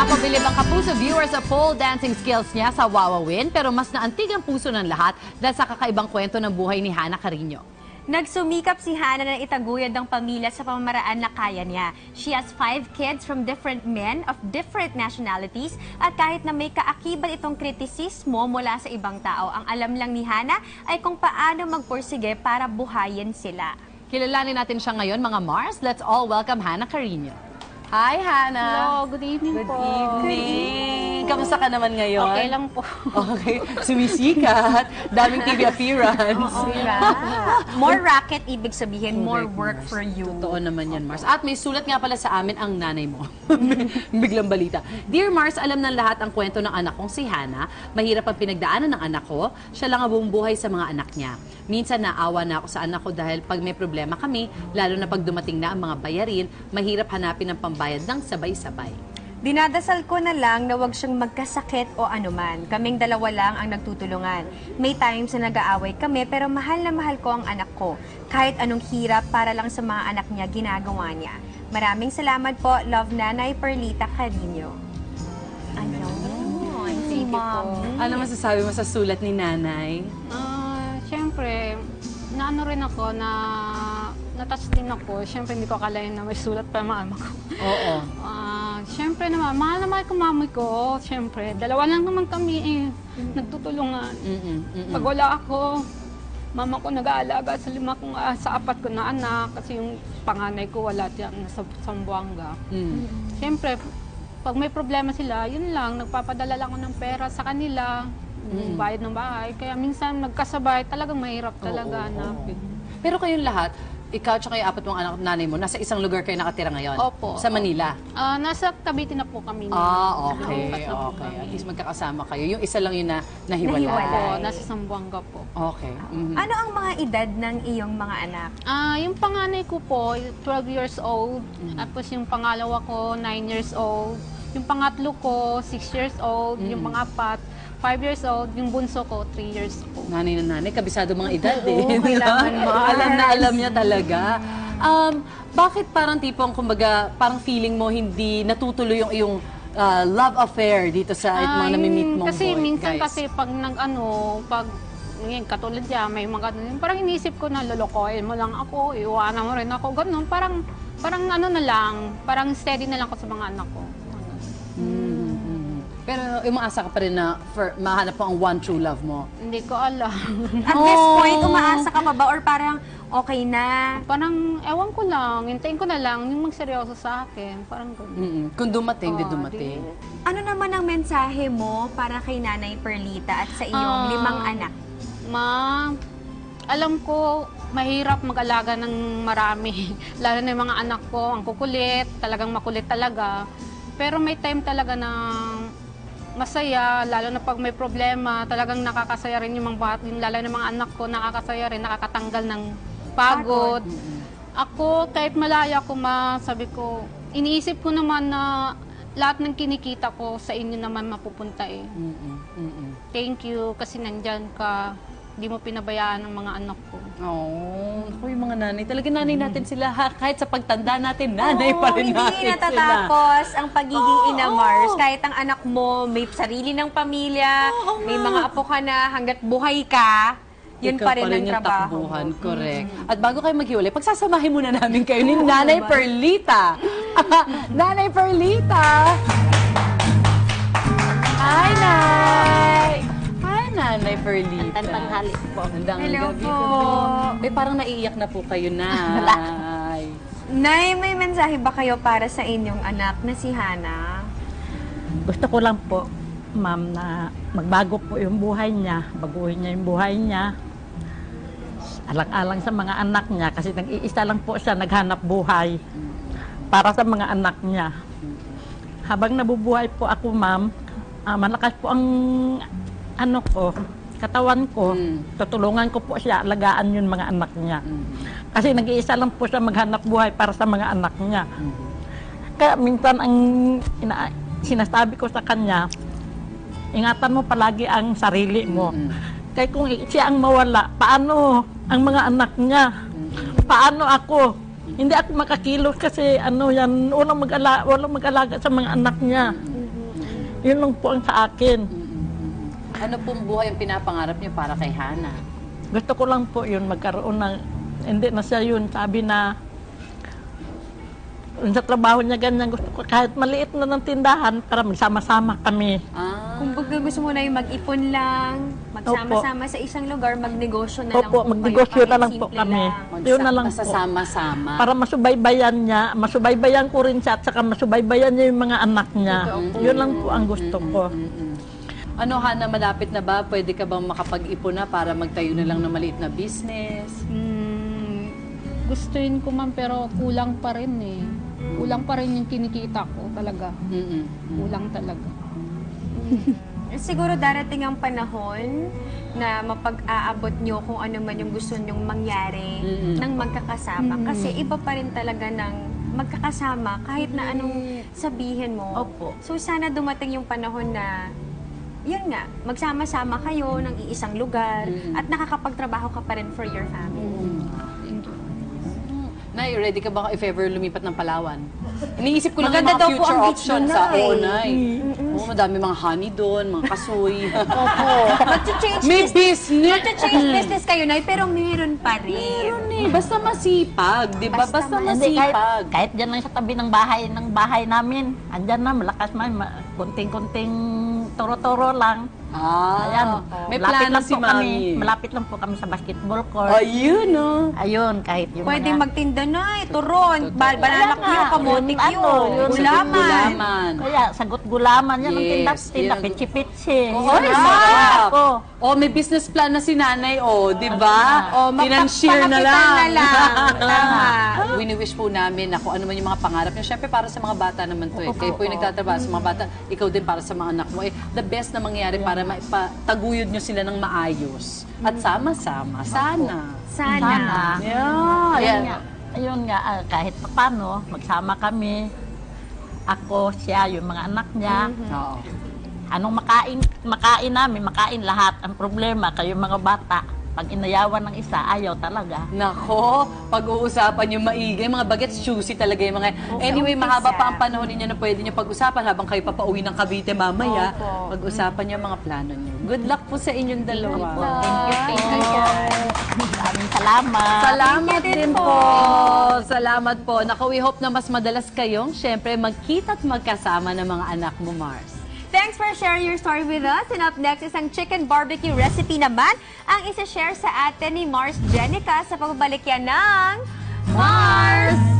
Napabilib ang Kapuso viewers sa pole dancing skills niya sa Wawawin, pero mas naantig ang puso ng lahat dahil sa kakaibang kwento ng buhay ni Hannah Carino. Nagsumikap si Hannah na itaguyod ang pamilya sa pamamaraan na kaya niya. She has 5 kids from different men of different nationalities at kahit na may kaakibat itong kritisismo mula sa ibang tao, ang alam lang ni Hannah ay kung paano magpursige para buhayin sila. Kilalanin natin siya ngayon, mga Mars. Let's all welcome Hannah Carino. Hi, Hannah! Hello, good evening po. Good evening! Kamusta ka naman ngayon? Okay lang po. Okay, sumisikat, daming TV appearance. More racket, ibig sabihin, more work for you. Totoo naman yan, Mars. At may sulat nga pala sa amin ang nanay mo. Biglang balita. Dear Mars, alam ng lahat ang kwento ng anak kong si Hannah. Mahirap ang pinagdaanan ng anak ko. Siya lang ang buong buhay sa mga anak niya. Minsan naawa na ako sa anak ko dahil pag may problema kami, lalo na pag dumating na ang mga bayarin, mahirap hanapin ang pambayad ng sabay-sabay. Dinadasal ko na lang na wag siyang magkasakit o anuman. Kaming dalawa lang ang nagtutulungan. May times na nag-aaway kami pero mahal na mahal ko ang anak ko. Kahit anong hirap para lang sa mga anak niya, ginagawa niya. Maraming salamat po. Love, Nanay Perlita Carino. Thank you po. Ano masasabi mo sa sulat ni nanay? Siyempre, naano rin ako na natouch din ako. Siyempre, hindi ko akalain na may sulat pa mama ko. Oo. Siyempre naman, mahal na mahal ko mami ko. Siyempre, dalawa lang naman kami nagtutulungan. Pag wala ako, mama ko nag-aalaga sa sa 4 ko na anak. Kasi yung panganay ko wala diyan, nasa Zamboanga. Siyempre, pag may problema sila, yun lang, nagpapadala lang ako ng pera sa kanila. Bayad ng bahay. Kaya minsan nagkasabay, talagang mahirap talaga hanapin. Pero kayong lahat, ikaw at yung 4 mong anak at nanay mo, nasa isang lugar kayo nakatira ngayon? Opo. Sa Manila? Nasa Cavite na po kami. Okay. Lumipat na po Okay. kami. At least magkakasama kayo. Yung isa lang yun na nahiwalay. Opo, nasa Zamboanga po. Okay. Ano ang mga edad ng iyong mga anak? Yung panganay ko po, 12 years old. Tapos yung pangalawa ko, 9 years old. Yung pangatlo ko, 6 years old. Yung pangapat, 5 years old. Yung bunso ko, 3 years old. Nanay na nanay, kabisado mga edad eh. Oo, kailangan mo. Alam na alam niya talaga. Bakit parang tipong, kumbaga, parang feeling mo hindi natutuloy yung love affair dito sa mga nami-meet mong kasi boy, minsan guys? kasi pag pag ngayon, katulad niya, may mga ganun. Parang inisip ko na lolokohin mo lang ako, iwanan mo rin ako, ganun. Parang ano na lang, parang steady na lang ako sa mga anak ko. Pero umaasa ka pa rin na mahanap mo ang one true love mo? Hindi ko alam. At this point, umaasa ka pa ba? Or parang okay na? Parang, ewan ko lang, hintayin ko na lang yung magseryoso sa akin. Parang ganun. Kung dumating, di dumating. Ano naman ang mensahe mo para kay Nanay Perlita at sa iyong 5 anak? Ma, alam ko, mahirap mag-alaga ng marami. Lalo na yung mga anak ko, ang kukulit, talagang makulit talaga. Pero may time talaga na masaya, lalo na pag may problema, talagang nakakasaya rin yung mga lalo na mga anak ko, nakakasaya rin, nakakatanggal ng pagod. Ako, kahit malaya ko, sabi ko, iniisip ko naman na lahat ng kinikita ko sa inyo naman mapupunta eh. Thank you kasi nandyan ka. Hindi mo pinabayaan ang mga anak ko. Ako yung mga nanay. Talaga nanay natin sila. Kahit sa pagtanda natin, nanay pa rin natin hindi natatapos ang pagiging ina, Mars. Kahit ang anak mo may sarili ng pamilya, may mga apo ka na, hanggat buhay ka, yun pa rin ang trabaho. Takbuhan, correct. At bago kayo maghiwalay, pagsasamahin muna namin kayo ni Nanay Perlita. Nanay Perlita! Hi, Nay! Hi, Nanay Perlita. Tanghali po. Hello po. Parang naiiyak na po kayo, Nay. Nay, may mensahe ba kayo para sa inyong anak na si Hannah? Gusto ko lang po, ma'am, na magbago po yung buhay niya. Baguhin niya yung buhay niya. Alang-alang sa mga anak niya kasi nag-iisa lang po siya naghanap buhay para sa mga anak niya. Habang nabubuhay po ako, ma'am, malakas po ang katawan ko. Tutulungan ko po siya, alagaan yung mga anak niya. Kasi nag-iisa lang po siya maghanap buhay para sa mga anak niya. Kaya minsan ang sinasabi ko sa kanya, ingatan mo palagi ang sarili mo. Kaya kung siya ang mawala, paano ang mga anak niya? Paano ako? Hindi ako makakilos kasi walang mag-alaga sa mga anak niya. Yun lang po ang sa akin. Ano pong buhay ang pinapangarap niyo para kay Hana? Gusto ko lang po yun, magkaroon ng, hindi na siya yun, sabi na, yun sa trabaho niya ganyan, gusto ko kahit maliit na ng tindahan para magsama-sama kami. Kung baga gusto mo na yung mag-ipon lang, magsama-sama sa isang lugar, magnegosyo na lang Opo, po magnegosyo kayo, na lang kahit po simple kami. lang. Yun na lang po. Masasama-sama. Para masubaybayan niya, masubaybayan ko rin siya at saka masubaybayan niya yung mga anak niya. Yun lang po ang gusto ko. Ano, Hana, malapit na ba? Pwede ka bang makapag-ipon na para magtayo na lang ng maliit na business? Gustuin ko man pero kulang pa rin eh. Kulang pa rin yung kinikita ko talaga. Kulang talaga. Siguro darating ang panahon na mapag-aabot nyo kung ano man yung gusto nyong mangyari ng magkakasama. Kasi iba pa rin talaga ng magkakasama kahit na anong sabihin mo. Opo. So sana dumating yung panahon na yun nga, magsama-sama kayo ng iisang lugar at nakakapagtrabaho ka pa rin for your family. Thank you. Nay, ready ka ba if ever lumipat ng Palawan? Iniisip ko lang Maganda yung daw mga po future ang beach options doon, sa Nay. Nay. Oo, madami mga honey doon, mga kasoy. Opo. Mag-change May business! business kayo, Nay, pero meron pa rin. Meron eh. Basta masipag, di ba? Basta Hindi, masipag. kahit dyan lang sa tabi ng bahay namin, andyan na, malakas man, kunting-kunting toro-toro lang. Ayan, May malapit plano lang si po kami, Mami. malapit lang po kami sa basketball court. Ayun, oh. Ayun, kahit yung Pwede mga... magtinda na, turon, banalak Kaya nyo, nga, kamotik yun, nyo, yun, gulaman. Gulaman. Kaya, sagot gulaman, yan ang Yes, tinda, yan. pitsi-pitsi. Oh, Yan, sarap. ako. Oh, may business plan na si nanay, oh, di ba? Oh, Financier na magpakapitan lang. na lang. Tama. Wini-wish po namin na kung ano man yung mga pangarap niyo. Siyempre, para sa mga bata naman to eh. Kayo po yung nagtatrabaho sa mga bata. Ikaw din para sa mga anak mo. Eh, the best na mangyari para maipataguyod nyo sila ng maayos. At sama-sama. Sana. Sana. Yeah. Ayun nga, kahit paano, magsama kami. Ako, siya, yung mga anak niya. Oo. Anong makain namin, makain lahat. Ang problema, kayo mga bata, pag inayawan ng isa, ayaw talaga. Nako, pag-uusapan yung maigi, mga bagets juicy talaga yung mga... Anyway, mahaba pa ang panahon ninyo na pwede nyo pag-usapan habang kayo papauwi ng Cavite mamaya. Pag-usapan yung mga plano nyo. Good luck po sa inyong dalawa. Thank you. Maraming salamat. Salamat din po. Salamat po. Naku, we hope na mas madalas kayong, syempre, magkita at magkasama ng mga anak mo, Mars. Thanks for sharing your story with us. And up next, isang chicken barbecue recipe naman ang isa-share sa atin ni Mars Jenica sa pagbabalik yan ng Mars!